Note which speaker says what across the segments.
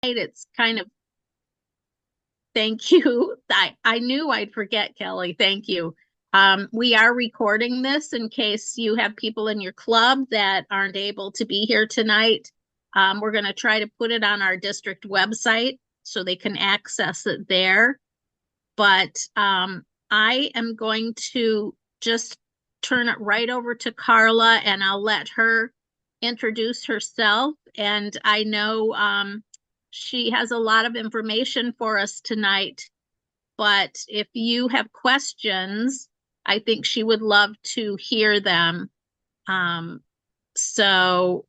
Speaker 1: It's kind of thank you. I knew I'd forget, Kelly. Thank you. We are recording this in case you have people in your club that aren't able to be here tonight. We're going to try to put it on our district website so they can access it there. But I am going to just turn it right over to Carla and I'll let her introduce herself. And I know she has a lot of information for us tonight, but if you have questions, I think she would love to hear them. Um, so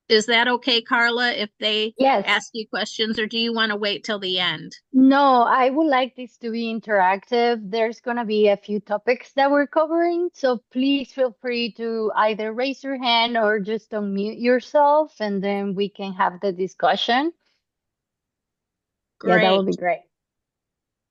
Speaker 1: is that okay, Carla, if they
Speaker 2: Yes.
Speaker 1: ask you questions, or do you want to wait till the end?
Speaker 2: No, I would like this to be interactive. There's going to be a few topics that we're covering, so please feel free to either raise your hand or just unmute yourself, and then we can have the discussion. Yeah, that would
Speaker 1: Great.
Speaker 2: be great.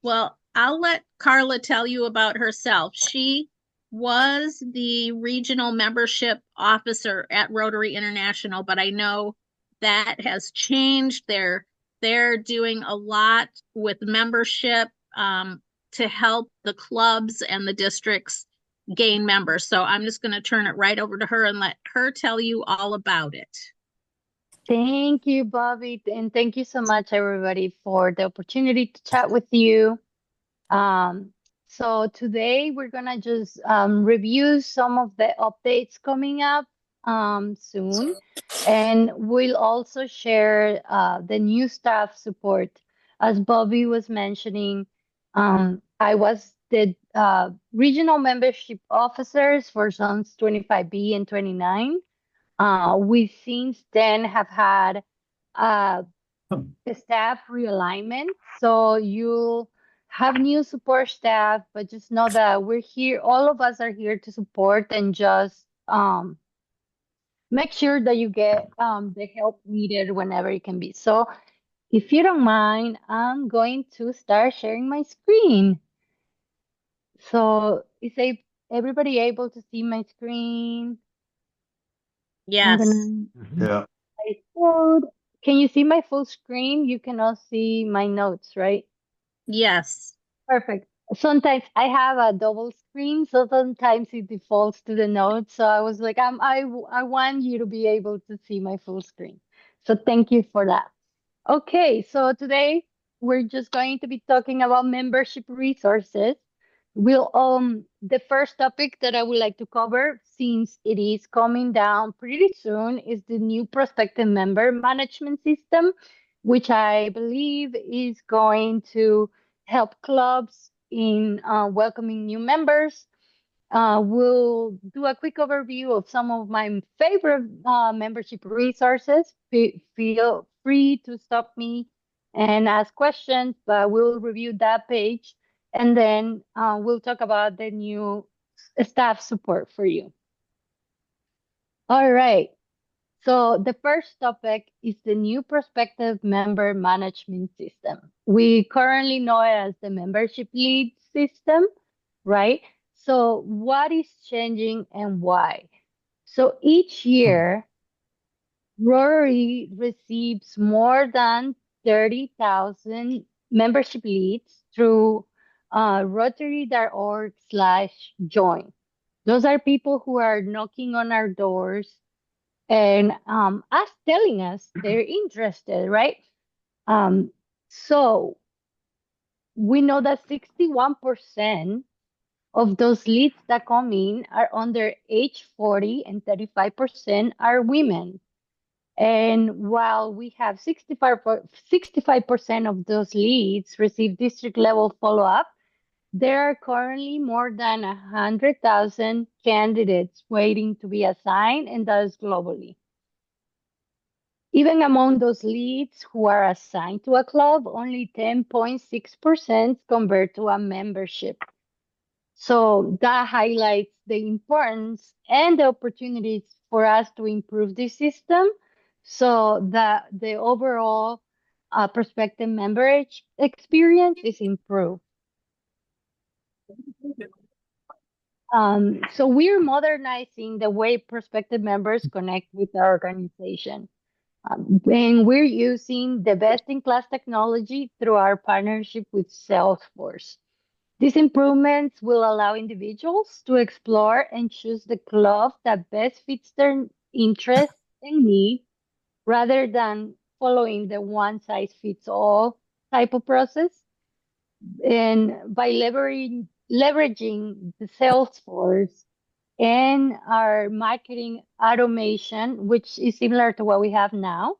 Speaker 1: Well, I'll let Carla tell you about herself. She was the regional membership officer at Rotary International, but I know that has changed. They're doing a lot with membership to help the clubs and the districts gain members. So I'm just going to turn it right over to her and let her tell you all about it.
Speaker 2: Thank you, Bobby, and thank you so much, everybody, for the opportunity to chat with you. Um, so today we're gonna just review some of the updates coming up soon, and we'll also share the new staff support. As Bobby was mentioning, I was the regional membership officers for zones 25B and 29. We since then have had uh, the staff realignment. So you'll have new support staff, but just know that we're here. All of us are here to support and just make sure that you get the help needed whenever it can be. So if you don't mind, I'm going to start sharing my screen. So everybody able to see my screen? I'm
Speaker 1: Yes.
Speaker 2: gonna
Speaker 3: Yeah.
Speaker 2: I code. Can you see my full screen? You cannot see my notes, right?
Speaker 1: Yes.
Speaker 2: Perfect. Sometimes I have a double screen, so sometimes it defaults to the notes. So I was like, I want you to be able to see my full screen. So thank you for that. Okay, so today we're just going to be talking about membership resources. The first topic that I would like to cover, since it is coming down pretty soon, is the new prospective member management system, which I believe is going to help clubs in welcoming new members. We'll do a quick overview of some of my favorite membership resources. Feel free to stop me and ask questions, but we'll review that page and then we'll talk about the new staff support for you. All right. So the first topic is the new prospective member management system. We currently know it as the membership lead system, right? So what is changing and why? So each year, Rotary receives more than 30,000 membership leads through rotary.org/join. Those are people who are knocking on our doors and us telling us they're interested, right? Um, so we know that 61% of those leads that come in are under age 40 and 35% are women. And while we have 65% of those leads receive district level follow up, there are currently more than 100,000 candidates waiting to be assigned, and that is globally. Even among those leads who are assigned to a club, only 10.6% convert to a membership. So that highlights the importance and the opportunities for us to improve this system so that the overall prospective member experience is improved. So we're modernizing the way prospective members connect with our organization. And we're using the best-in-class technology through our partnership with Salesforce. These improvements will allow individuals to explore and choose the club that best fits their interests and needs rather than following the one-size-fits-all type of process. And by leveraging the Salesforce and our marketing automation, which is similar to what we have now,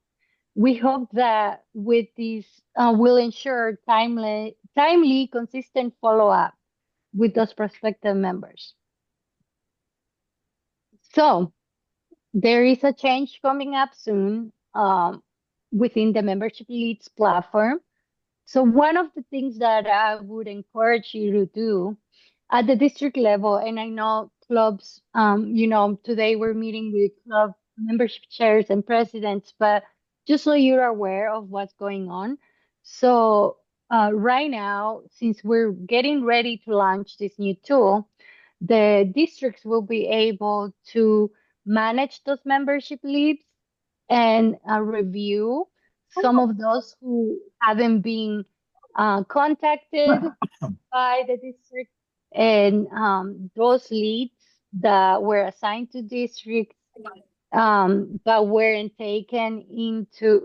Speaker 2: we hope that with this will ensure timely, consistent follow-up with those prospective members. So there is a change coming up soon within the membership leads platform. So one of the things that I would encourage you to do at the district level, and I know clubs, today we're meeting with club membership chairs and presidents, but just so you're aware of what's going on. So right now, since we're getting ready to launch this new tool, the districts will be able to manage those membership leads and review some of those who haven't been contacted by the district and those leads that were assigned to districts but weren't taken into,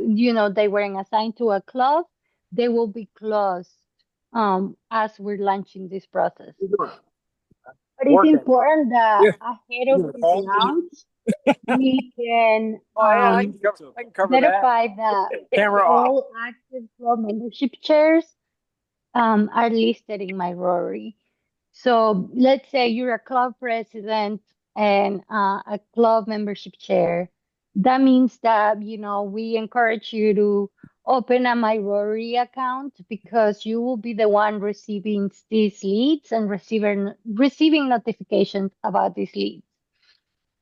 Speaker 2: they weren't assigned to a club, they will be closed as we're launching this process. But it's important that ahead of this launch, we can
Speaker 3: I can cover
Speaker 2: verify that
Speaker 3: Camera off.
Speaker 2: all active club membership chairs are listed in my Rotary. So let's say you're a club president and a club membership chair. That means that, we encourage you to open a My Rotary account because you will be the one receiving these leads and receiving notifications about these leads.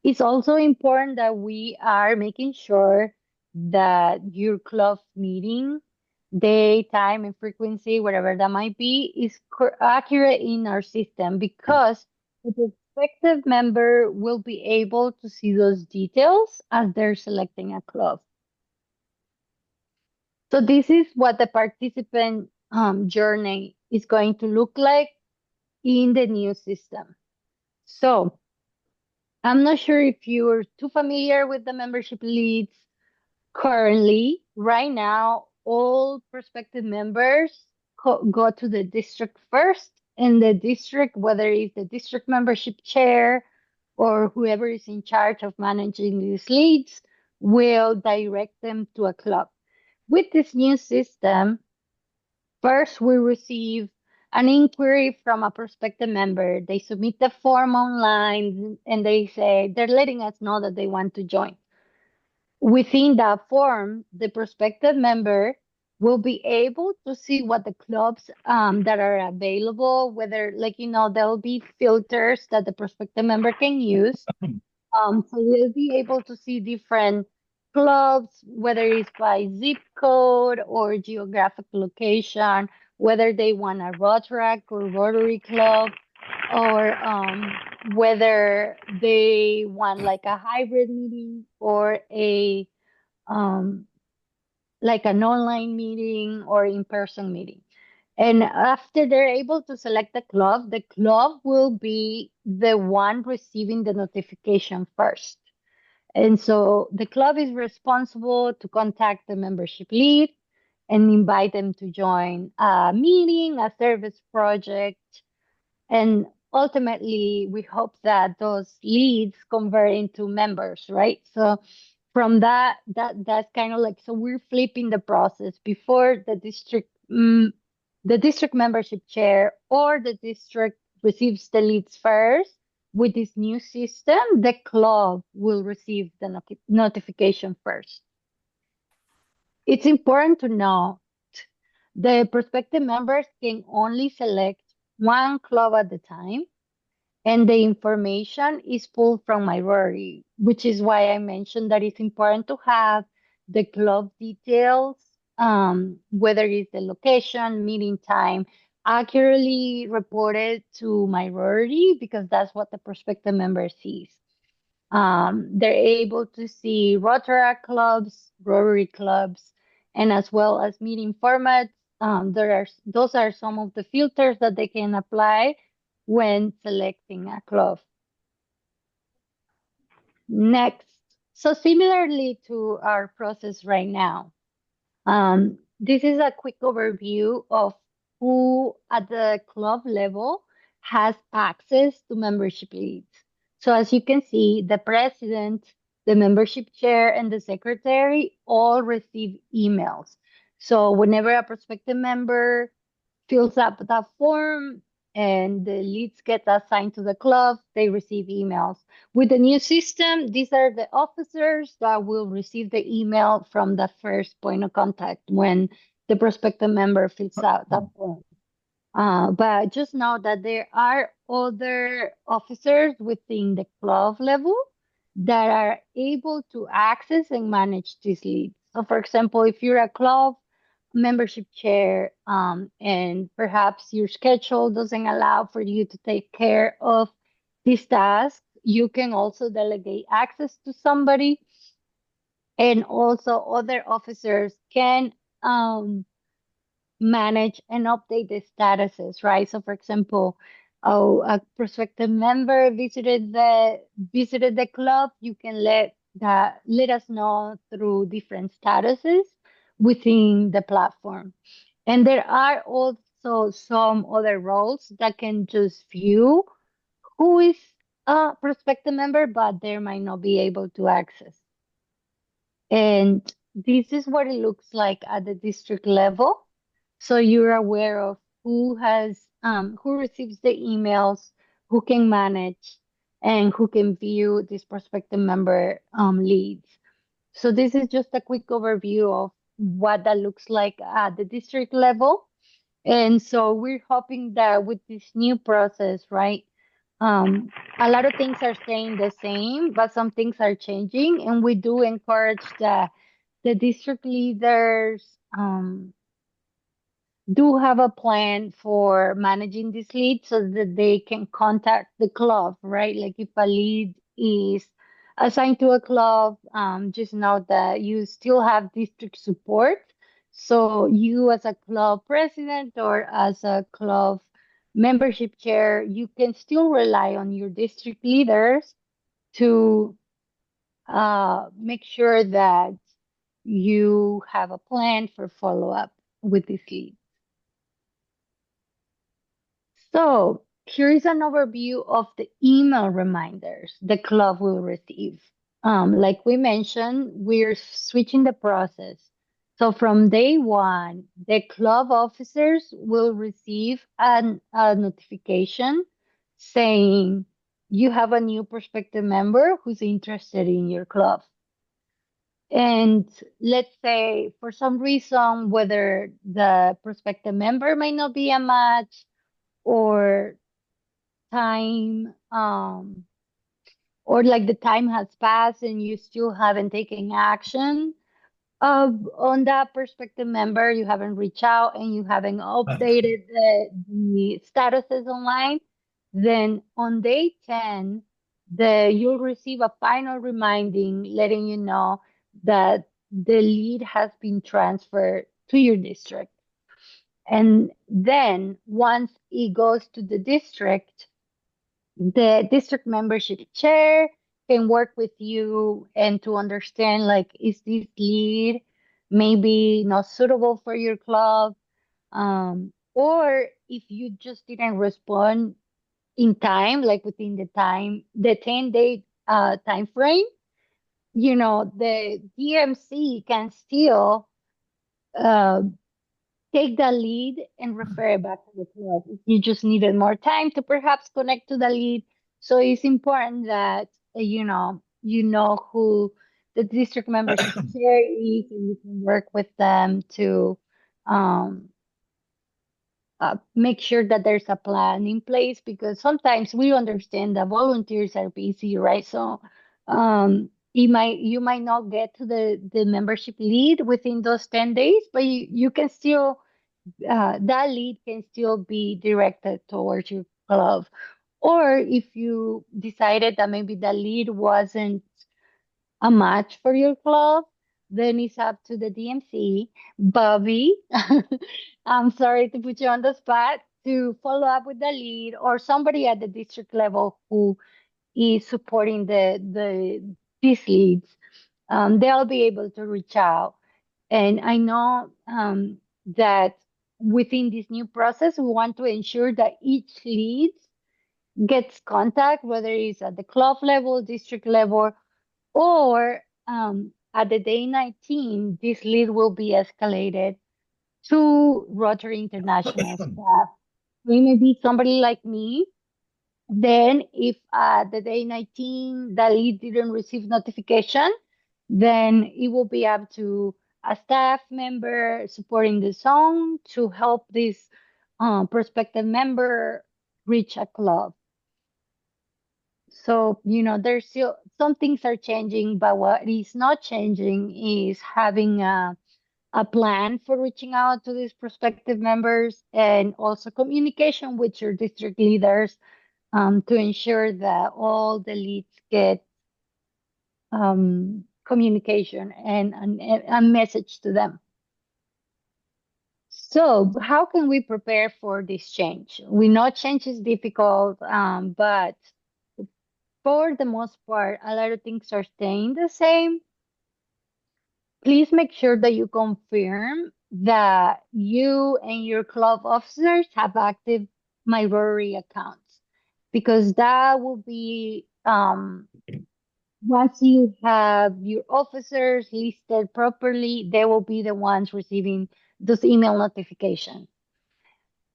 Speaker 2: It's also important that we are making sure that your club meeting, day, time, and frequency, whatever that might be, is accurate in our system because the prospective member will be able to see those details as they're selecting a club. So this is what the participant journey is going to look like in the new system. So I'm not sure if you're too familiar with the membership leads. Currently, right now, all prospective members go to the district first, and the district, whether it's the district membership chair or whoever is in charge of managing these leads, will direct them to a club. With this new system, first we receive an inquiry from a prospective member. They submit the form online and they're letting us know that they want to join. Within that form, the prospective member will be able to see what the clubs that are available, whether there'll be filters that the prospective member can use. So they'll be able to see different clubs, whether it's by zip code or geographic location, whether they want a Rotaract or Rotary Club, or whether they want like a hybrid meeting or a like an online meeting or in-person meeting. And after they're able to select the club will be the one receiving the notification first. And so the club is responsible to contact the membership lead and invite them to join a meeting, a service project. And ultimately, we hope that those leads convert into members, right? So from that's kind of like, so we're flipping the process before the district membership chair or the district receives the leads first. With this new system, the club will receive the notification first. It's important to know the prospective members can only select one club at a time, and the information is pulled from my Rotary, which is why I mentioned that it's important to have the club details, whether it's the location, meeting time, accurately reported to my Rotary, because that's what the prospective member sees. They're able to see Rotaract clubs, Rotary clubs, and as well as meeting formats. Those are some of the filters that they can apply when selecting a club. Next, so similarly to our process right now, this is a quick overview of who at the club level has access to membership leads. So as you can see, the president, the membership chair, and the secretary all receive emails. So whenever a prospective member fills up that form and the leads get assigned to the club, they receive emails. With the new system, these are the officers that will receive the email from the first point of contact when the prospective member fills out that form. But just know that there are other officers within the club level that are able to access and manage these leads. So, for example, if you're a club membership chair, and perhaps your schedule doesn't allow for you to take care of this task, you can also delegate access to somebody, and also other officers can manage and update the statuses, right? So, for example, a prospective member visited the club, you can let us know through different statuses within the platform. And there are also some other roles that can just view who is a prospective member, but they might not be able to access. And this is what it looks like at the district level. So you're aware of who receives the emails, who can manage, and who can view this prospective member leads. So this is just a quick overview of what that looks like at the district level. And so we're hoping that with this new process, right, a lot of things are staying the same, but some things are changing. And we do encourage the district leaders do have a plan for managing this lead so that they can contact the club, right? Like if a lead is assigned to a club, just know that you still have district support. So you as a club president or as a club membership chair, you can still rely on your district leaders to make sure that you have a plan for follow-up with this lead. So here is an overview of the email reminders the club will receive. Like we mentioned, we're switching the process. So from day one, the club officers will receive a notification saying you have a new prospective member who's interested in your club. And let's say for some reason, whether the prospective member may not be a match or time or like the time has passed and you still haven't taken action on that prospective member, you haven't reached out and you haven't updated the statuses online, then on day 10 you'll receive a final reminding letting you know that the lead has been transferred to your district. And then once it goes to the district membership chair can work with you and to understand like is this lead maybe not suitable for your club, or if you just didn't respond in time, like within the 10-day time frame, the DMC can still take the lead and refer it back to the club. If you just needed more time to perhaps connect to the lead. So it's important that you know who the district membership chair is, and you can work with them to um, make sure that there's a plan in place, because sometimes we understand that volunteers are busy, right? So you might not get to the membership lead within those 10 days, but you can still that lead can still be directed towards your club. Or if you decided that maybe the lead wasn't a match for your club, then it's up to the DMC, Bobby. I'm sorry to put you on the spot to follow up with the lead or somebody at the district level who is supporting these leads. They'll be able to reach out. And I know that within this new process, we want to ensure that each lead gets contact, whether it's at the club level, district level, or at the day 19, this lead will be escalated to Rotary International staff. It may be somebody like me. Then, if at the day 19 the lead didn't receive notification, then it will be up to a staff member supporting the zone to help this prospective member reach a club. So, there's still some things are changing, but what is not changing is having a plan for reaching out to these prospective members and also communication with your district leaders to ensure that all the leads get communication and a message to them. So, how can we prepare for this change? We know change is difficult, but for the most part, a lot of things are staying the same. Please make sure that you confirm that you and your club officers have active My Rotary accounts, because that will be once you have your officers listed properly, they will be the ones receiving those email notifications.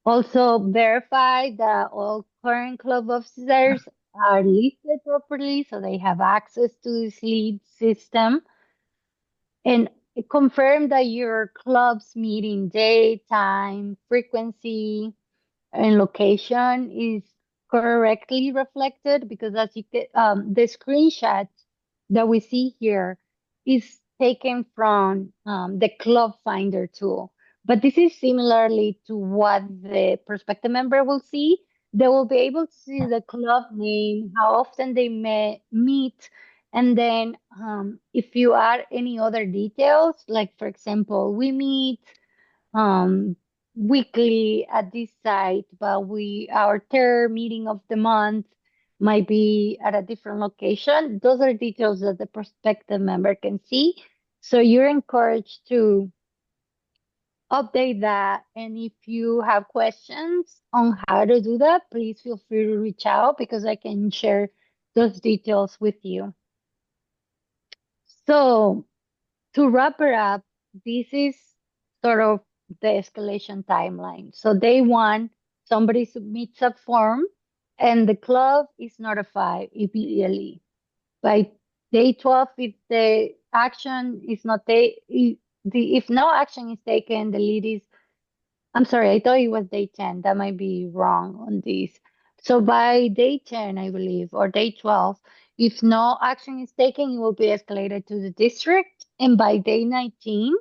Speaker 2: Also, verify that all current club officers are listed properly so they have access to this lead system. And confirm that your club's meeting date, time, frequency, and location is correctly reflected, because as you get the screenshot that we see here is taken from the Club Finder tool. But this is similarly to what the prospective member will see. They will be able to see the club name, how often they may meet, and then if you add any other details, like for example, we meet weekly at this site, but our third meeting of the month might be at a different location. Those are details that the prospective member can see. So you're encouraged to update that. And if you have questions on how to do that, please feel free to reach out, because I can share those details with you. So to wrap it up, this is sort of the escalation timeline. So day one, somebody submits a form and the club is notified immediately. By day 12, if the action is not if no action is taken, the lead is, I'm sorry, I thought it was day 10. That might be wrong on this. So by day 10, I believe, or day 12, if no action is taken, it will be escalated to the district. And by day 19,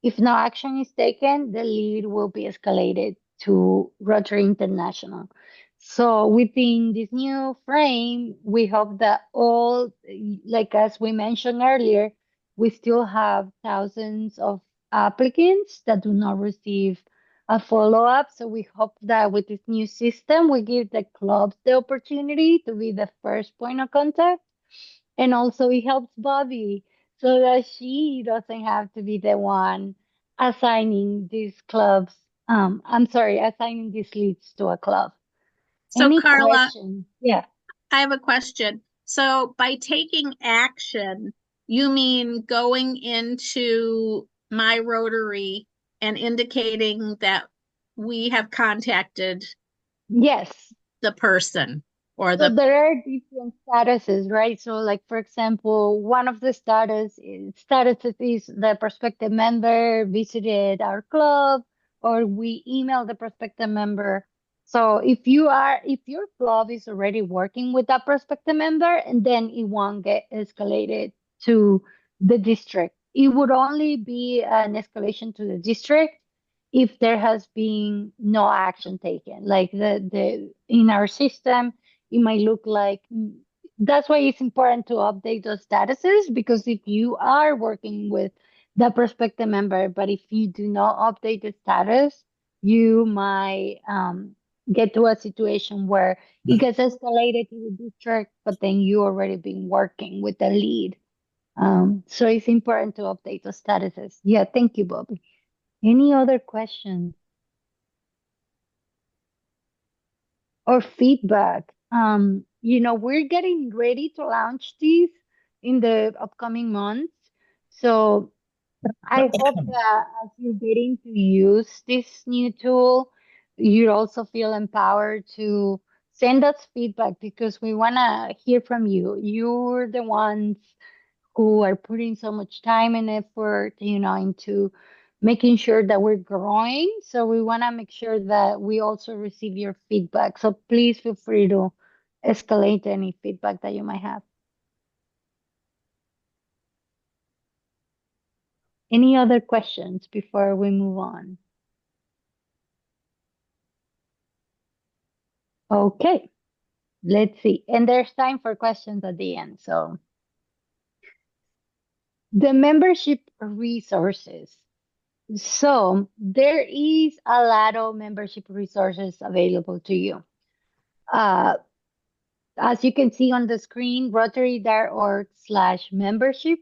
Speaker 2: if no action is taken, the lead will be escalated to Rotary International. So within this new frame, we hope that all, like as we mentioned earlier, we still have thousands of applicants that do not receive a follow-up. So we hope that with this new system, we give the clubs the opportunity to be the first point of contact. And also it helps Bobby so that she doesn't have to be the one assigning these clubs. Assigning these leads to a club.
Speaker 1: So
Speaker 2: Any
Speaker 1: Carla,
Speaker 2: question? Yeah.
Speaker 1: I have a question. So by taking action, you mean going into My Rotary and indicating that we have contacted
Speaker 2: Yes.
Speaker 1: the person or
Speaker 2: So
Speaker 1: the
Speaker 2: there are different statuses, right? So like, for example, one of the statuses is the prospective member visited our club, or we email the prospective member. So if your club is already working with that prospective member, and then it won't get escalated to the district. It would only be an escalation to the district if there has been no action taken. Like the in our system, it might look like. That's why it's important to update those statuses, because if you are working with the prospective member, but if you do not update the status, you might get to a situation where it gets escalated to the district, but then you already been working with the lead. So it's important to update the statuses. Yeah, thank you, Bobby. Any other questions or feedback? We're getting ready to launch these in the upcoming months. So I hope that as you're getting to use this new tool, you also feel empowered to send us feedback, because we want to hear from you. You're the ones who are putting so much time and effort, into making sure that we're growing. So we want to make sure that we also receive your feedback. So please feel free to escalate any feedback that you might have. Any other questions before we move on? Okay, let's see. And there's time for questions at the end. So the membership resources. So there is a lot of membership resources available to you. As you can see on the screen, rotary.org/membership.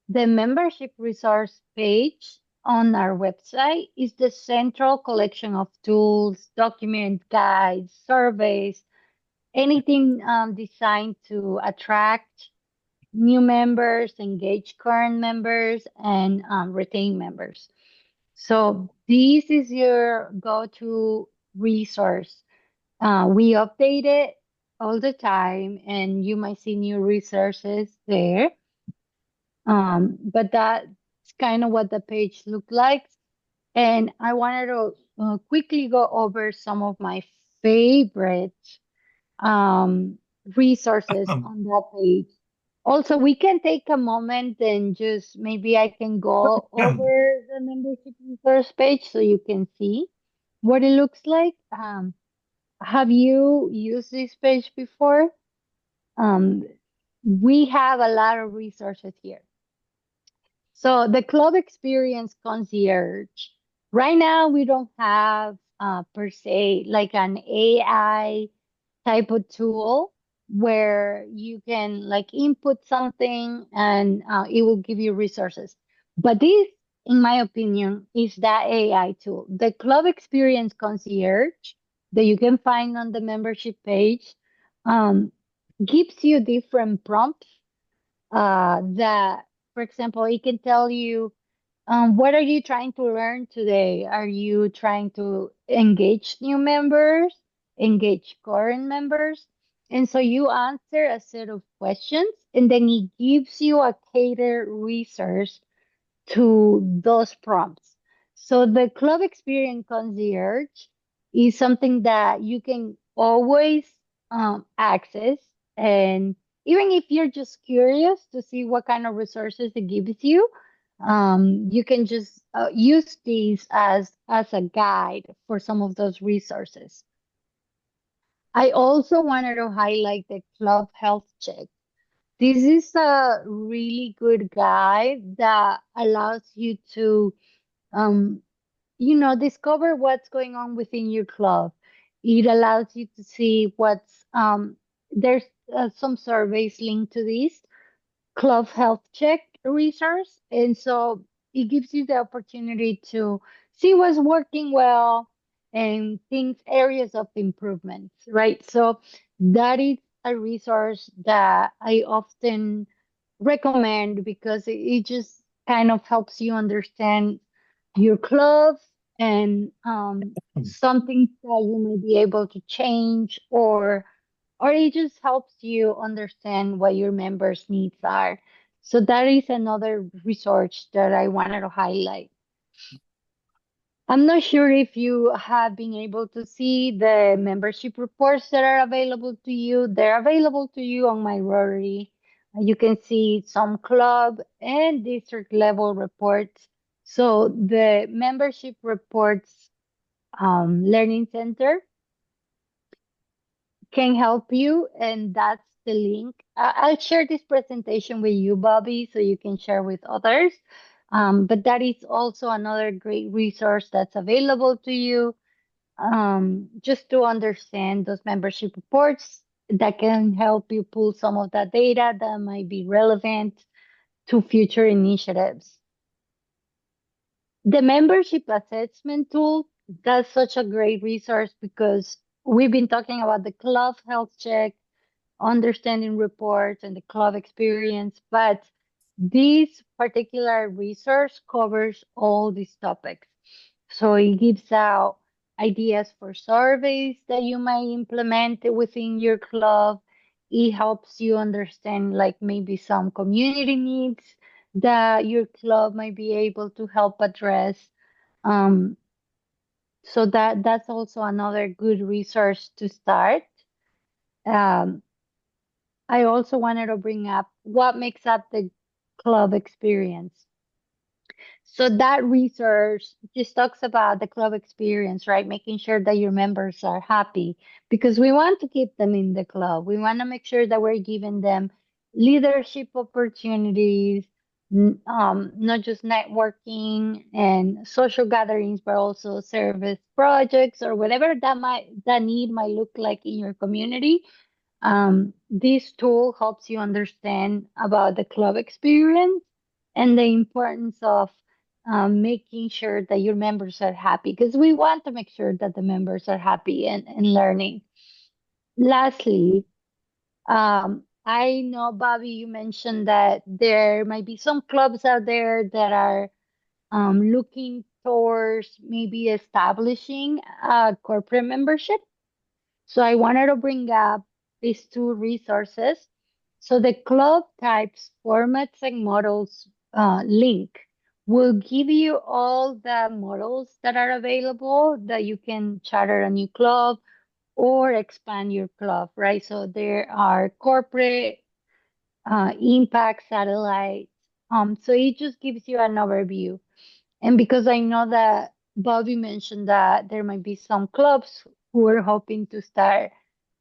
Speaker 2: The membership resource page on our website is the central collection of tools, document guides, surveys, anything designed to attract new members, engage current members, and retain members. So this is your go-to resource. We update it all the time, and you might see new resources there. But that's kind of what the page looked like. And I wanted to quickly go over some of my favorite resources on that page. Also, we can take a moment and just maybe I can go over the membership resource page so you can see what it looks like. Have you used this page before? We have a lot of resources here. So the club experience concierge. Right now, we don't have per se like an AI type of tool where you can like input something and it will give you resources. But this, in my opinion, is that AI tool. The club experience concierge that you can find on the membership page gives you different prompts that, for example, it can tell you, what are you trying to learn today? Are you trying to engage new members, engage current members? And so you answer a set of questions, and then it gives you a catered resource to those prompts. So the club experience concierge is something that you can always access. And even if you're just curious to see what kind of resources it gives you, you can just use these as a guide for some of those resources. I also wanted to highlight the club health check. This is a really good guide that allows you to, um, discover what's going on within your club. It allows you to see there's some surveys linked to this club health check resource. And so it gives you the opportunity to see what's working well and things, areas of improvements, right? So that is a resource that I often recommend because it just kind of helps you understand your club and some things that you may be able to change, or it just helps you understand what your members' needs are. So that is another resource that I wanted to highlight. I'm not sure if you have been able to see the membership reports that are available to you. They're available to you on my Rotary. You can see some club and district level reports. So the membership reports Learning Center can help you, and that's the link. I'll share this presentation with you, Bobby, so you can share with others. But that is also another great resource that's available to you, just to understand those membership reports that can help you pull some of that data that might be relevant to future initiatives. The membership assessment tool, that's such a great resource because we've been talking about the club health check, understanding reports, and the club experience, but this particular resource covers all these topics. So it gives out ideas for surveys that you might implement within your club. It helps you understand like maybe some community needs that your club might be able to help address. Um, so that's also another good resource to start. Um, I also wanted to bring up what makes up the club experience. So that research just talks about the club experience, right? Making sure that your members are happy because we want to keep them in the club. We want to make sure that we're giving them leadership opportunities, not just networking and social gatherings, but also service projects or whatever that need might look like in your community. This tool helps you understand about the club experience and the importance of making sure that your members are happy because we want to make sure that the members are happy and learning. Lastly, I know, Bobby, you mentioned that there might be some clubs out there that are looking towards maybe establishing a corporate membership. So I wanted to bring up these two resources. So the club types, formats, and models link will give you all the models that are available that you can charter a new club or expand your club, right? So there are corporate, impact, satellite. So it just gives you an overview. And because I know that Bobby mentioned that there might be some clubs who are hoping to start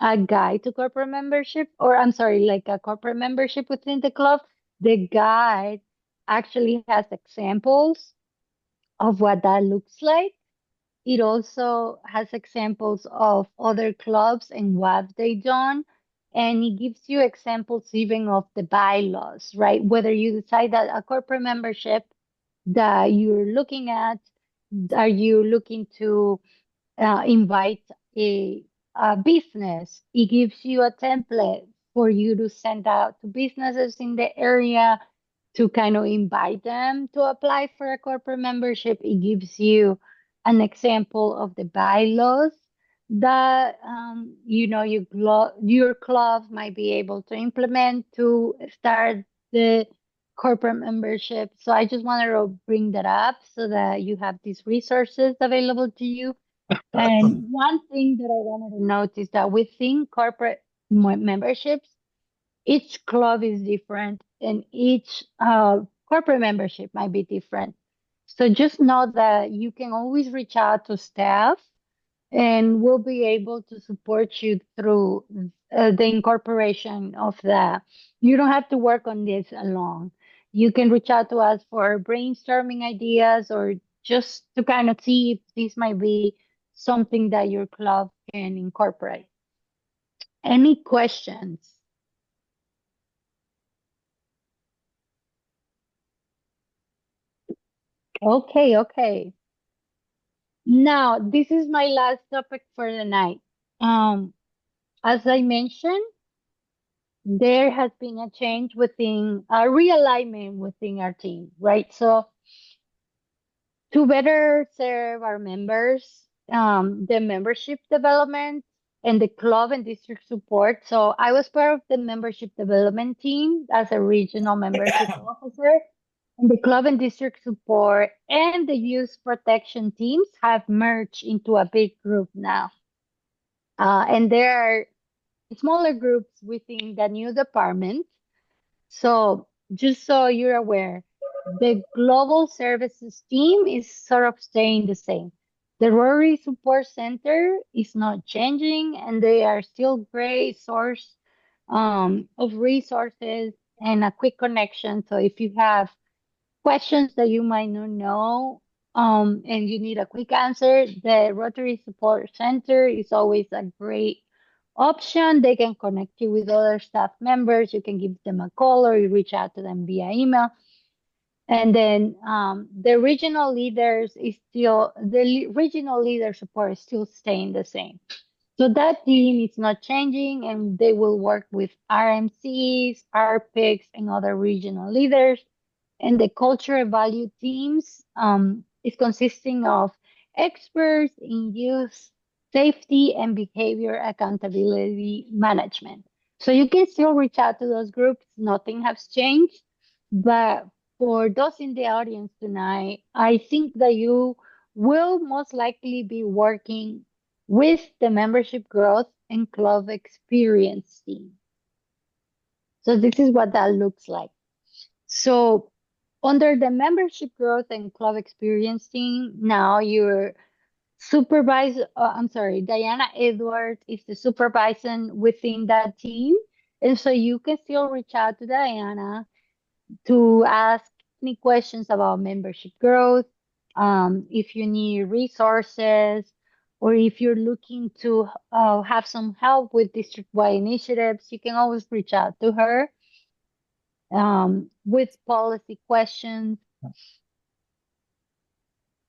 Speaker 2: a guide to corporate membership, or I'm sorry, like a corporate membership within the club, the guide actually has examples of what that looks like. It also has examples of other clubs and what they've done. And it gives you examples even of the bylaws, right? Whether you decide that a corporate membership that you're looking at, are you looking to invite a business? It gives you a template for you to send out to businesses in the area to kind of invite them to apply for a corporate membership. It gives you an example of the bylaws that your club might be able to implement to start the corporate membership. So I just wanted to bring that up so that you have these resources available to you. And one thing that I wanted to note is that within corporate memberships, each club is different and each corporate membership might be different. So just know that you can always reach out to staff and we'll be able to support you through the incorporation of that. You don't have to work on this alone. You can reach out to us for brainstorming ideas or just to kind of see if this might be something that your club can incorporate. Any questions? Okay, okay. Now, this is my last topic for the night. As I mentioned, there has been a change within a realignment within our team, right? So to better serve our members, the membership development and the club and district support. So I was part of the membership development team as a regional membership officer. And the club and district support and the youth protection teams have merged into a big group now. And there are smaller groups within the new department. So just so you're aware, the global services team is sort of staying the same. The Rotary Support Center is not changing, and they are still great source of resources and a quick connection. So if you have questions that you might not know, and you need a quick answer, the Rotary Support Center is always a great option. They can connect you with other staff members. You can give them a call or you reach out to them via email. And then the regional leaders is still regional leader support is still staying the same. So that team is not changing, and they will work with RMCs, RPICs, and other regional leaders. And the culture value teams is consisting of experts in youth safety and behavior accountability management. So you can still reach out to those groups. Nothing has changed. But for those in the audience tonight, I think that you will most likely be working with the membership growth and club experience team. So this is what that looks like. So under the membership growth and club experience team, now your supervisor, I'm sorry, Diana Edwards is the supervisor within that team. And so you can still reach out to Diana to ask any questions about membership growth, if you need resources, or if you're looking to have some help with district-wide initiatives, you can always reach out to her with policy questions.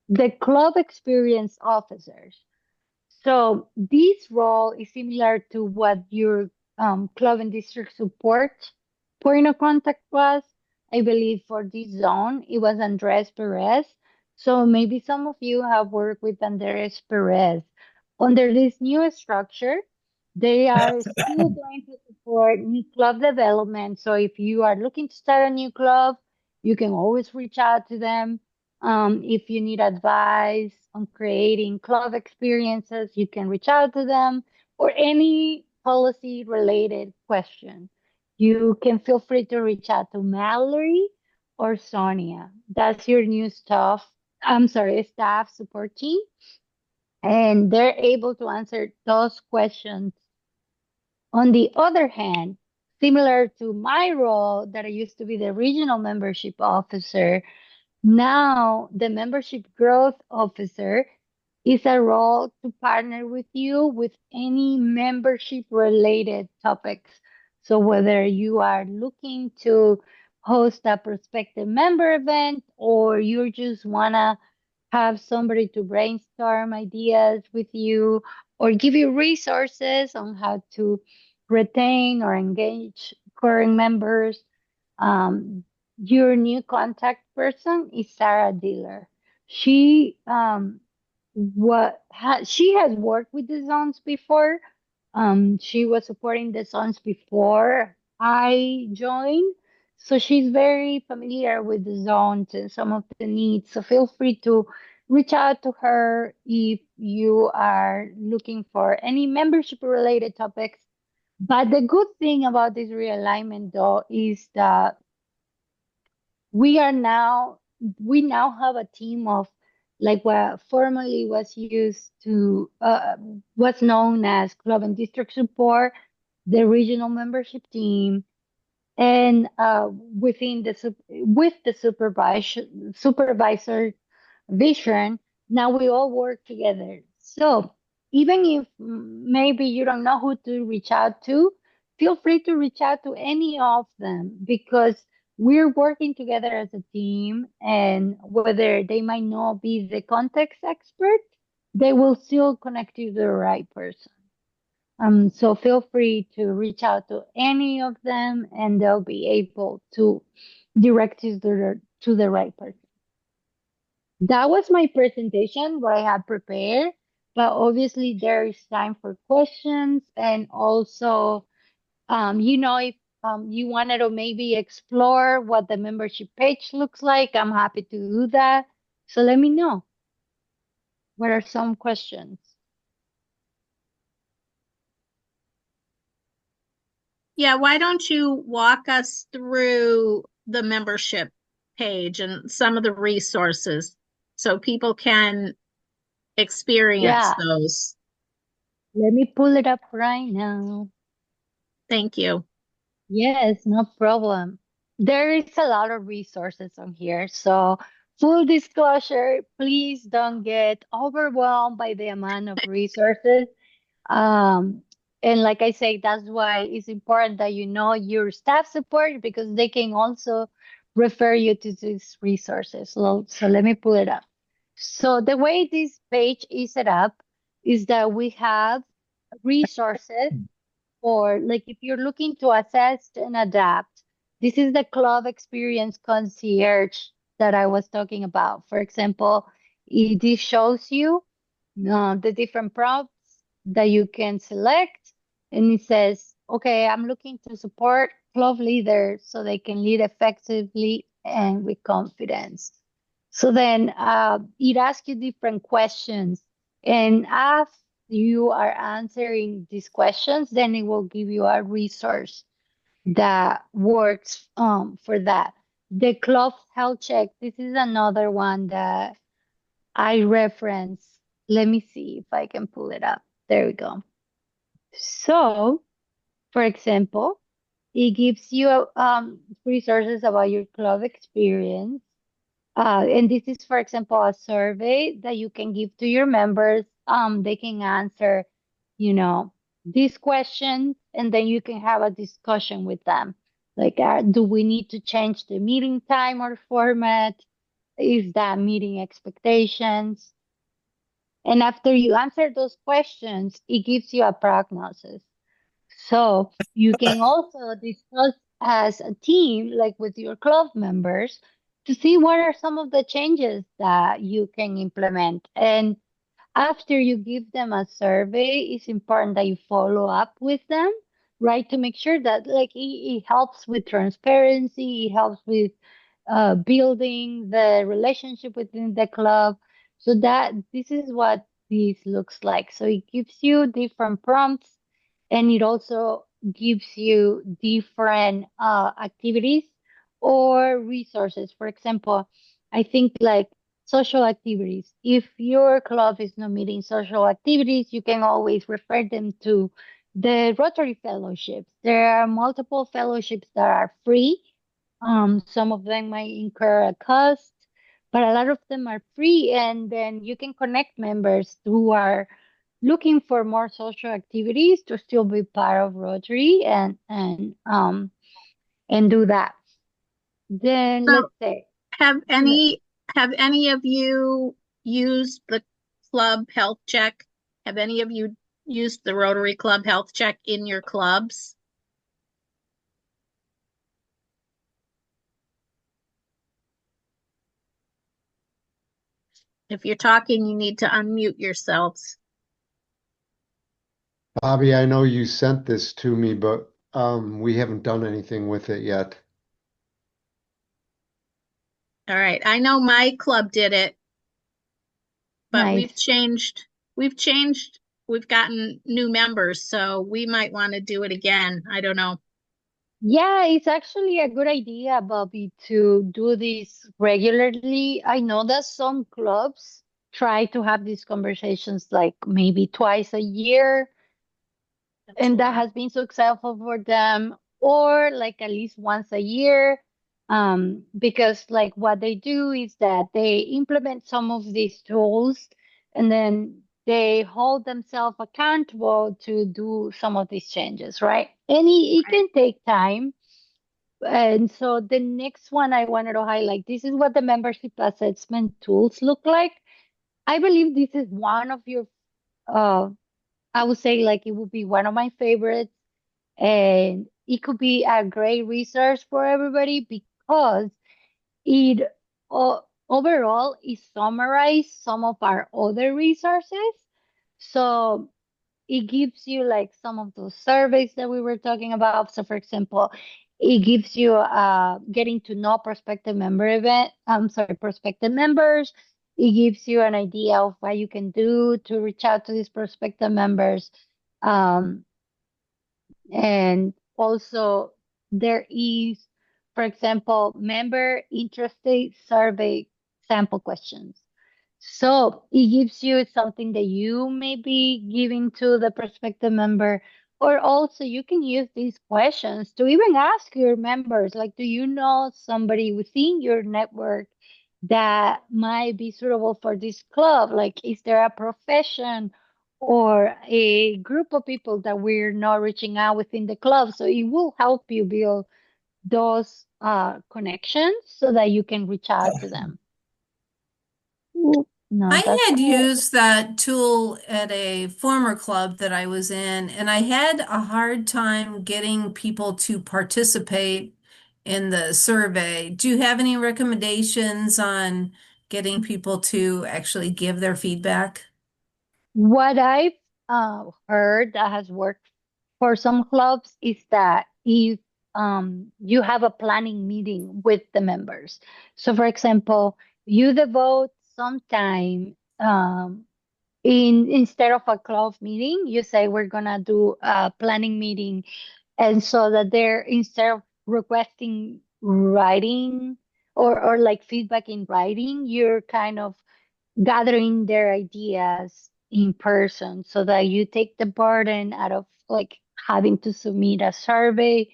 Speaker 2: The club experience officers. So this role is similar to what your club and district support point of contact was. I believe for this zone, it was Andres Perez. So maybe some of you have worked with Andres Perez. Under this new structure, they are still going to support new club development. So if you are looking to start a new club, you can always reach out to them. If you need advice on creating club experiences, you can reach out to them, or any policy related question. You can feel free to reach out to Mallory or Sonia. That's your new staff support team. And they're able to answer those questions. On the other hand, similar to my role that I used to be the regional membership officer, now, the membership growth officer is a role to partner with you with any membership related topics. So whether you are looking to host a prospective member event, or you just want to have somebody to brainstorm ideas with you, or give you resources on how to retain or engage current members, your new contact person is Sarah Diller. She she has worked with the zones before. She was supporting the zones before I joined, so she's very familiar with the zones and some of the needs. So feel free to reach out to her if you are looking for any membership related topics. But the good thing about this realignment, though, is that we now have a team of, like, what formerly was used to what's known as club and district support, the regional membership team, and within with the supervisor vision, now we all work together. So even if maybe you don't know who to reach out to, feel free to reach out to any of them, because we're working together as a team, and whether they might not be the context expert, they will still connect you to the right person. So feel free to reach out to any of them, and they'll be able to direct you to the right person. That was my presentation, what I had prepared, but obviously there is time for questions, and also, if you wanted to maybe explore what the membership page looks like, I'm happy to do that. So let me know. What are some questions?
Speaker 1: Yeah, why don't you walk us through the membership page and some of the resources so people can experience
Speaker 2: Yeah,
Speaker 1: those.
Speaker 2: let me pull it up right now.
Speaker 1: Thank you.
Speaker 2: Yes, no problem. There is a lot of resources on here. So, full disclosure, please don't get overwhelmed by the amount of resources. Um, and like I say, that's why it's important that you know your staff support because they can also refer you to these resources. So let me pull it up. So the way this page is set up is that we have resources for like if you're looking to assess and adapt, this is the club experience concierge that I was talking about. For example, this shows you the different prompts that you can select, and it says, okay, I'm looking to support club leaders so they can lead effectively and with confidence. So then it asks you different questions, and as you are answering these questions, then it will give you a resource that works for that. The club health check, this is another one that I reference. Let me see if I can pull it up. There we go. So, for example, it gives you resources about your club experience. And this is, for example, a survey that you can give to your members. They can answer, you know, these questions, and then you can have a discussion with them. Like, do we need to change the meeting time or format? Is that meeting expectations? And after you answer those questions, it gives you a prognosis. So you can also discuss as a team, like with your club members, to see what are some of the changes that you can implement. And after you give them a survey, it's important that you follow up with them, right? To make sure that like it helps with transparency, it helps with building the relationship within the club. So that this is what this looks like. So it gives you different prompts, and it also gives you different activities or resources. For example, I think like social activities. If your club is not meeting social activities, you can always refer them to the Rotary Fellowships. There are multiple fellowships that are free. Some of them might incur a cost, but a lot of them are free, and then you can connect members who are looking for more social activities to still be part of Rotary and do that. Then
Speaker 1: So
Speaker 2: let's say.
Speaker 1: have any of you used the club health check? Have any of you used the Rotary Club health check in your clubs? If you're talking, you need to unmute yourselves.
Speaker 4: Bobby, I know you sent this to me, but we haven't done anything with it yet.
Speaker 1: All right. I know my club did it, but
Speaker 2: Nice.
Speaker 1: we've gotten new members, so we might want to do it again. I don't know.
Speaker 2: Yeah, it's actually a good idea, Bobby, to do this regularly. I know that some clubs try to have these conversations like maybe twice a year,
Speaker 1: That's a
Speaker 2: and that
Speaker 1: lot.
Speaker 2: has been successful for them, or like at least once a year. Because like what they do is that they implement some of these tools and then they hold themselves accountable to do some of these changes, right? And it
Speaker 1: Right.
Speaker 2: can take time. And so the next one I wanted to highlight, this is what the membership assessment tools look like. I believe this is one of your, uh, I would say like it would be one of my favorites, and it could be a great resource for everybody because it overall it summarizes some of our other resources. So it gives you like some of those surveys that we were talking about. So for example, it gives you getting to know prospective member event. I'm sorry, prospective members. It gives you an idea of what you can do to reach out to these prospective members. Um, and also there is, for example, member interested survey sample questions. So it gives you something that you may be giving to the prospective member, or also you can use these questions to even ask your members, like, do you know somebody within your network that might be suitable for this club? Like, is there a profession or a group of people that we're not reaching out within the club? So it will help you build those connections so that you can reach out to them. Ooh, no,
Speaker 5: I
Speaker 2: that's
Speaker 5: had
Speaker 2: all.
Speaker 5: used that tool at a former club that I was in, and I had a hard time getting people to participate in the survey. Do you have any recommendations on getting people to actually give their feedback?
Speaker 2: What I've heard that has worked for some clubs is that if you have a planning meeting with the members. So, for example, you devote some time instead of a club meeting, you say we're gonna do a planning meeting, and so that they're instead of requesting writing or like feedback in writing, you're kind of gathering their ideas in person so that you take the burden out of like having to submit a survey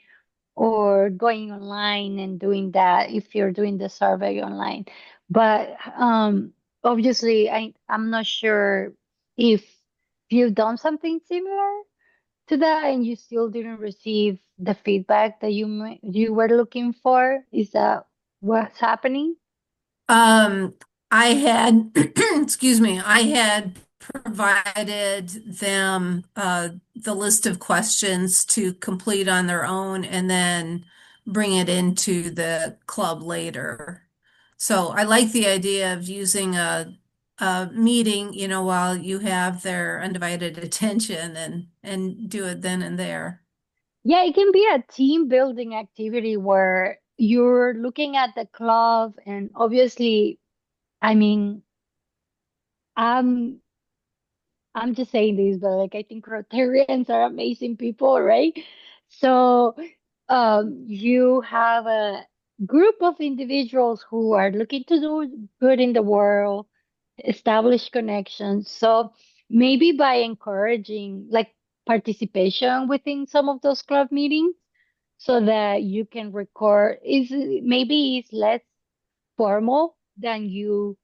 Speaker 2: or going online and doing that if you're doing the survey online. But obviously I'm not sure if you've done something similar to that and you still didn't receive the feedback that you were looking for. Is that what's happening?
Speaker 5: Um, I had, excuse me, I had provided them the list of questions to complete on their own and then bring it into the club later. So I like the idea of using a meeting, while you have their undivided attention and do it then and there.
Speaker 2: Yeah, it can be a team building activity where you're looking at the club and obviously, I mean, I'm I'm just saying this, but like I think Rotarians are amazing people, right? So you have a group of individuals who are looking to do good in the world, establish connections. So maybe by encouraging like participation within some of those club meetings so that you can record is maybe it's less formal than you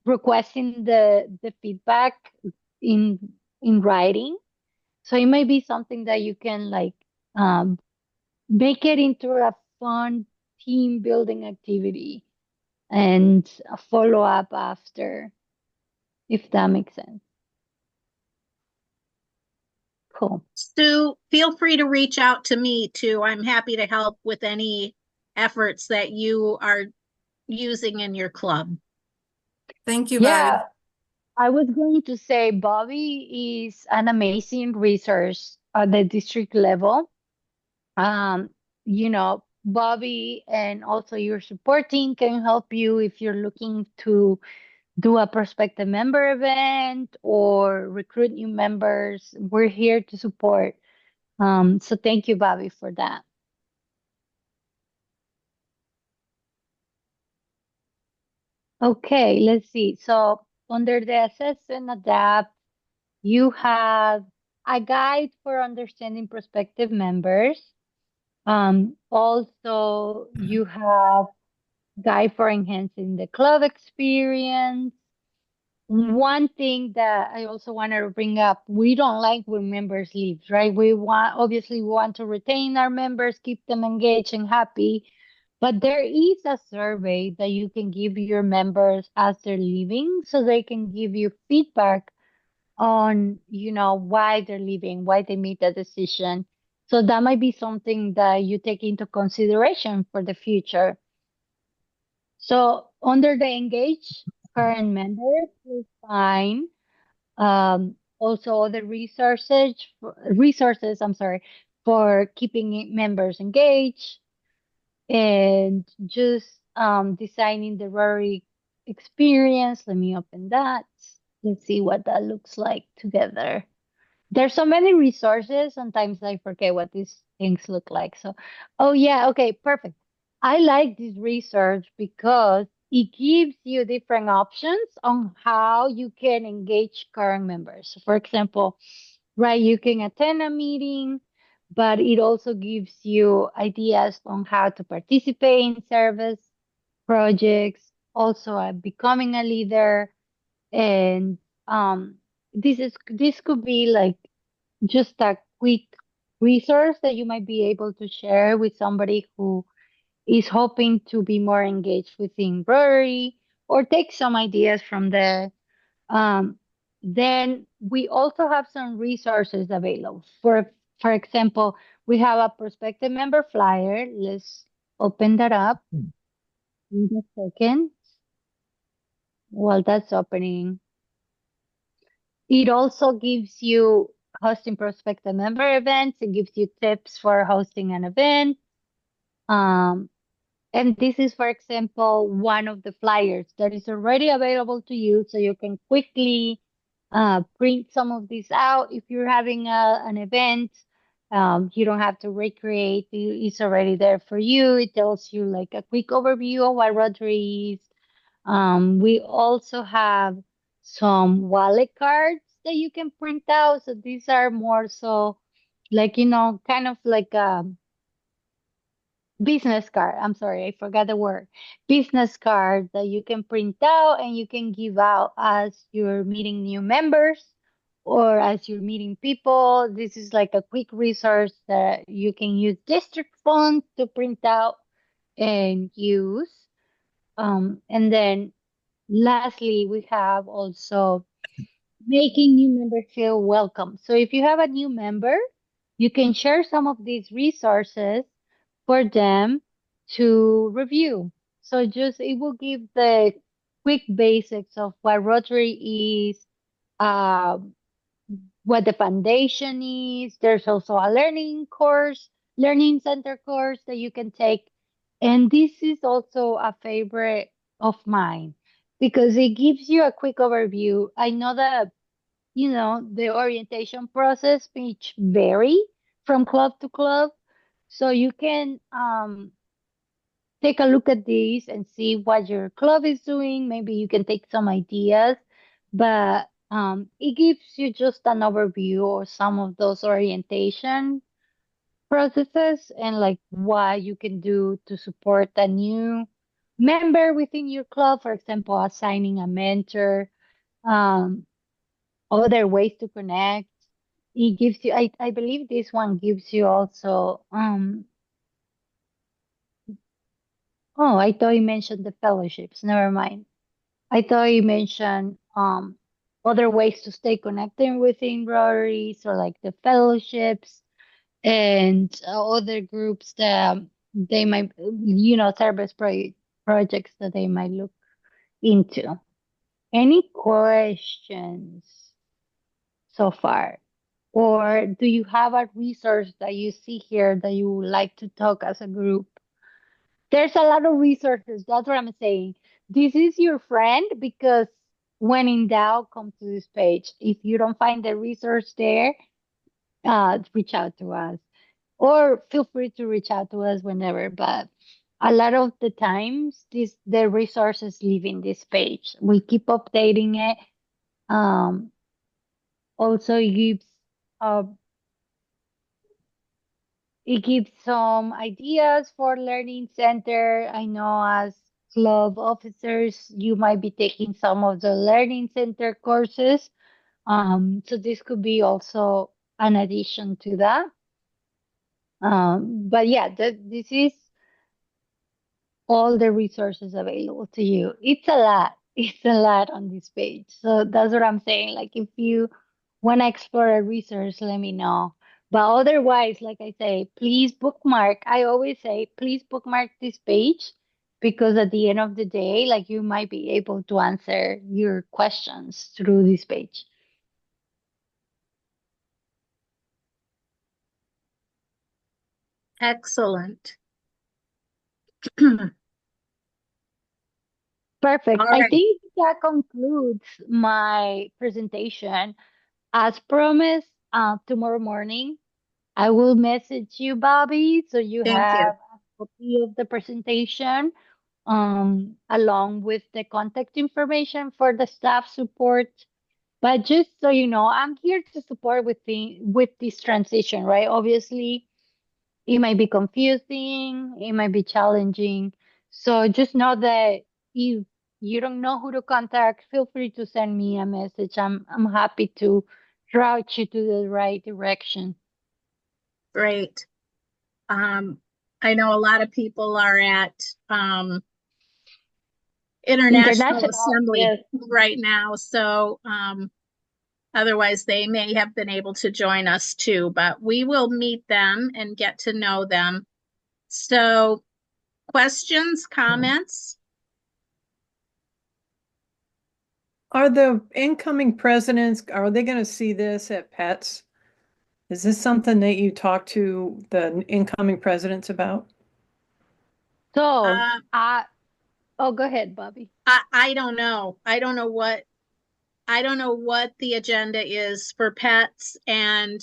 Speaker 2: requesting the feedback in in writing. So it might be something that you can like um make it into a fun team building activity and a follow up after, if that makes sense. Cool.
Speaker 1: Sue, feel free to reach out to me too. I'm happy to help with any efforts that you are using in your club.
Speaker 5: Thank you, Bobby.
Speaker 2: Yeah, I was going to say Bobby is an amazing resource at the district level. Um, Bobby and also your support team can help you if you're looking to do a prospective member event or recruit new members. We're here to support. So thank you, Bobby, for that. Okay, let's see. So under the assess and adapt, you have a guide for understanding prospective members. Also, you have guide for enhancing the club experience. One thing that I also wanted to bring up, we don't like when members leave, right? We want to retain our members, keep them engaged and happy. But there is a survey that you can give your members as they're leaving so they can give you feedback on, why they're leaving, why they made that decision. So that might be something that you take into consideration for the future. So under the engage current members, we find also other resources, I'm sorry, for keeping members engaged and just designing the Rotary experience. Let me open that. Let's see what that looks like together. There's so many resources. Sometimes I forget what these things look like. So, oh yeah, okay, perfect. I like this research because it gives you different options on how you can engage current members. So for example, right, you can attend a meeting, but it also gives you ideas on how to participate in service projects, also becoming a leader. And this could be like just a quick resource that you might be able to share with somebody who is hoping to be more engaged within Rotary or take some ideas from there. Um, then we also have some resources available. For example, we have a prospective member flyer. Let's open that up in a second. While that's opening, it also gives you hosting prospective member events. It gives you tips for hosting an event. Um, And this is, for example, one of the flyers that is already available to you, so you can quickly print some of these out. If you're having an event, you don't have to recreate. It's already there for you. It tells you like a quick overview of what Rotary is. We also have some wallet cards that you can print out. So these are more so like, kind of like business card. I'm sorry, I forgot the word. Business card that you can print out and you can give out as you're meeting new members or as you're meeting people. This is like a quick resource that you can use district funds to print out and use. And then lastly, we have also making new members feel welcome. So if you have a new member, you can share some of these resources for them to review. So just it will give the quick basics of what Rotary is, um, what the foundation is. There's also a learning center course that you can take. And this is also a favorite of mine because it gives you a quick overview. I know that, the orientation process which vary from club to club. So you can take a look at these and see what your club is doing. Maybe you can take some ideas, but it gives you just an overview of some of those orientation processes and like what you can do to support a new member within your club. For example, assigning a mentor, um, other ways to connect. It gives you, I believe this one gives you also, oh, I thought you mentioned the fellowships. Never mind. I thought you mentioned other ways to stay connected within Rotaries or like the fellowships and other groups that they might, service projects that they might look into. Any questions so far? Or do you have a resource that you see here that you would like to talk as a group? There's a lot of resources. That's what I'm saying. This is your friend because when in doubt, come to this page. If you don't find the resource there, reach out to us or feel free to reach out to us whenever. But a lot of the times, the resources live in this page. We keep updating it. Also, uh, it gives some ideas for Learning Center. I know as club officers, you might be taking some of the Learning Center courses. So this could be also an addition to that. But yeah, this is all the resources available to you. It's a lot. It's a lot on this page. So that's what I'm saying. Like if you want to explore a resource, let me know. But otherwise, like I say, please bookmark. I always say, please bookmark this page because at the end of the day, like you might be able to answer your questions through this page.
Speaker 1: Excellent.
Speaker 2: Perfect.
Speaker 1: All
Speaker 2: I
Speaker 1: right.
Speaker 2: think that concludes my presentation. As promised, tomorrow morning, I will message you, Bobby, so you
Speaker 1: Thank you.
Speaker 2: have a copy of the presentation. along with the contact information for the staff support. But just so you know, I'm here to support with this transition, right? Obviously, it might be confusing, it might be challenging. So just know that if you don't know who to contact, feel free to send me a message. I'm happy to route you to the right direction.
Speaker 1: Great. I know a lot of people are at International
Speaker 2: International,
Speaker 1: Assembly
Speaker 2: yes.
Speaker 1: right now, so otherwise they may have been able to join us too, but we will meet them and get to know them. So, questions, comments?
Speaker 6: Are the incoming presidents, are they going to see this at PETS? Is this something that you talk to the incoming presidents about?
Speaker 2: So,
Speaker 1: Uh,
Speaker 2: oh, go ahead, Bobby.
Speaker 1: I don't know. I don't know what the agenda is for pets, and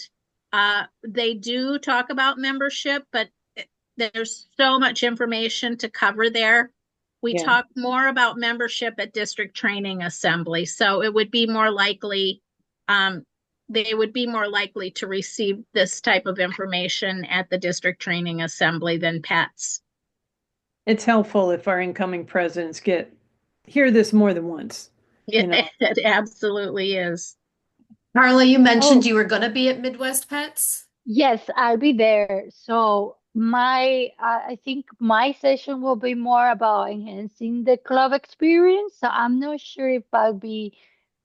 Speaker 1: they do talk about membership, but there's so much information to cover there. We
Speaker 6: Yeah.
Speaker 1: talk more about membership at district training assembly, so it would be more likely, they would be more likely to receive this type of information at the district training assembly than pets.
Speaker 6: It's helpful if our incoming presidents hear this more than once. You know.
Speaker 1: It absolutely is.
Speaker 7: Carla, you mentioned
Speaker 2: Oh.
Speaker 7: you were going to be at Midwest Pets.
Speaker 2: Yes, I'll be there. So I think my session will be more about enhancing the club experience. So I'm not sure if I'll be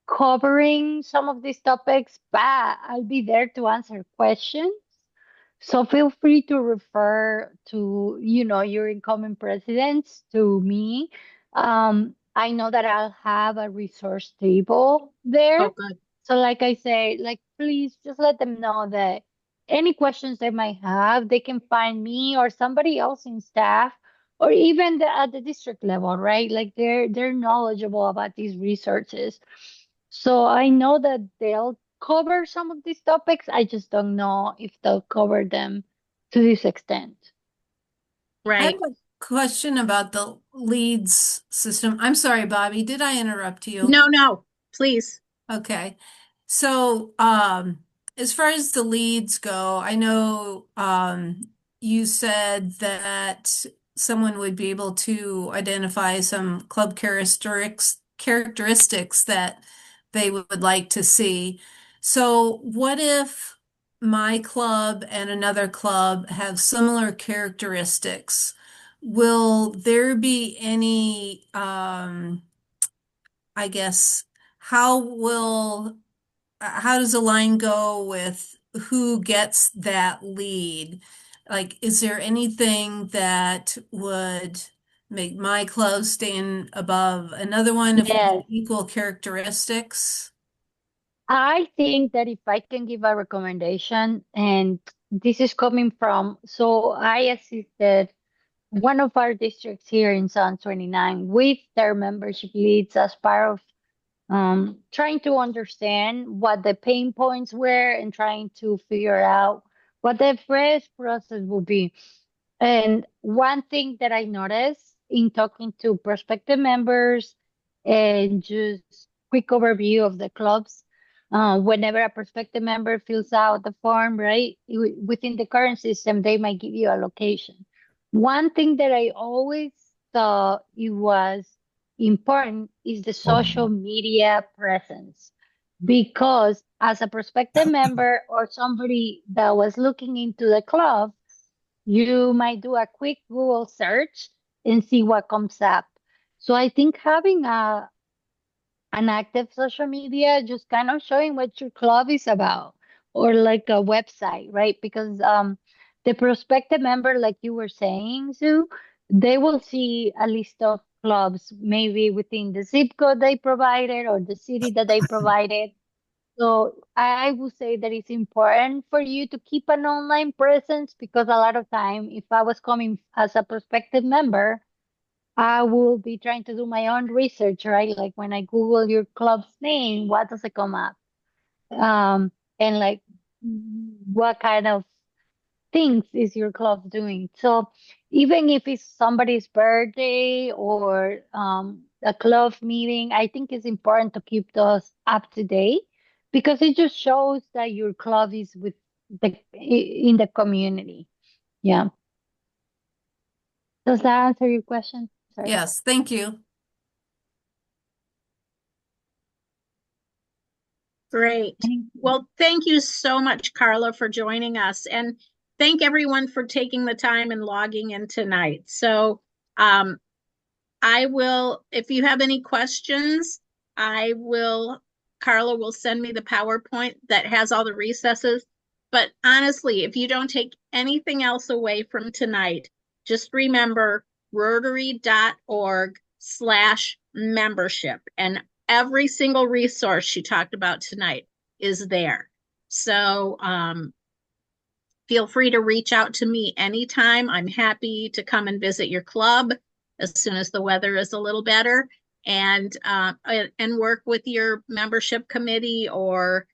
Speaker 2: covering some of these topics, but I'll be there to answer questions. So feel free to refer to, your incoming presidents to me. I know that I'll have a resource table there.
Speaker 1: Oh, good.
Speaker 2: So like I say, like please just let them know that any questions they might have, they can find me or somebody else in staff or even at the district level, right? Like they're knowledgeable about these resources. So I know that they'll cover some of these topics. I just don't know if they'll cover them to this extent.
Speaker 5: I have
Speaker 1: Right.
Speaker 5: a question about the leads system. I'm sorry, Bobby, did I interrupt you?
Speaker 1: No, please.
Speaker 5: Okay. So, as far as the leads go, I know you said that someone would be able to identify some club characteristics that they would like to see. So, what if my club and another club have similar characteristics? Will there be any, I guess, how will how does the line go with who gets that lead? Like, is there anything that would make my club stand above another one if we have
Speaker 2: Yes.
Speaker 5: equal characteristics?
Speaker 2: I think that if I can give a recommendation, and this is coming from, so I assisted one of our districts here in Zone 29 with their membership leads as part of trying to understand what the pain points were and trying to figure out what the fresh process would be. And one thing that I noticed in talking to prospective members and just quick overview of the clubs, whenever a prospective member fills out the form, right, within the current system, they might give you a location. One thing that I always thought it was important is the social media presence. Because as a prospective member or somebody that was looking into the club, you might do a quick Google search and see what comes up. So I think having an active social media, just kind of showing what your club is about, or like a website, right? Because the prospective member, like you were saying, Sue, they will see a list of clubs maybe within the zip code they provided or the city that they provided. So I would say that it's important for you to keep an online presence because a lot of time, if I was coming as a prospective member, I will be trying to do my own research, right? Like when I Google your club's name, what does it come up? And like what kind of things is your club doing? So even if it's somebody's birthday or a club meeting, I think it's important to keep those up to date because it just shows that your club is with in the community. Yeah. Does that answer your question? Sorry.
Speaker 5: Yes, thank you.
Speaker 1: Great. Well, thank you so much, Carla, for joining us. And thank everyone for taking the time and logging in tonight. So I will, if you have any questions, Carla will send me the PowerPoint that has all the recesses. But honestly, if you don't take anything else away from tonight, just remember rotary.org/membership. And every single resource she talked about tonight is there. So feel free to reach out to me anytime. I'm happy to come and visit your club as soon as the weather is a little better, and work with your membership committee, or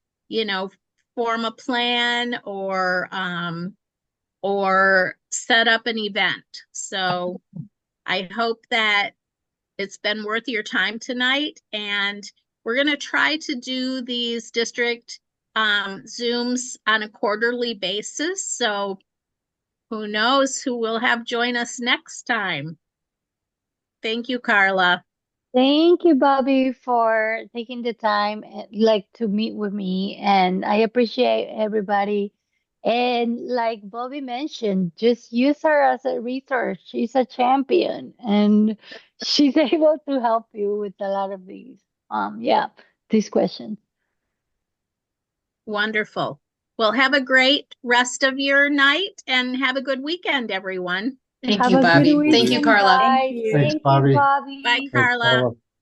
Speaker 1: form a plan, or set up an event. So I hope that it's been worth your time tonight, and we're going to try to do these district Zooms on a quarterly basis. So who knows who will have join us next time. Thank you, Carla.
Speaker 2: Thank you, Bobby, for taking the time to meet with me, and I appreciate everybody. And like Bobby mentioned, just use her as a resource. She's a champion, and she's able to help you with a lot of these questions.
Speaker 1: Wonderful. Well, have a great rest of your night and have a good weekend, everyone.
Speaker 7: Thank
Speaker 2: Have
Speaker 7: you,
Speaker 2: a good
Speaker 7: Bobby. Thank you,
Speaker 2: weekend,
Speaker 7: Carla.
Speaker 2: guys.
Speaker 6: Thank you.
Speaker 4: Thanks,
Speaker 2: Thank you,
Speaker 4: Bobby.
Speaker 2: Bobby.
Speaker 1: Bye,
Speaker 4: Thanks,
Speaker 1: Carla.
Speaker 4: Carla.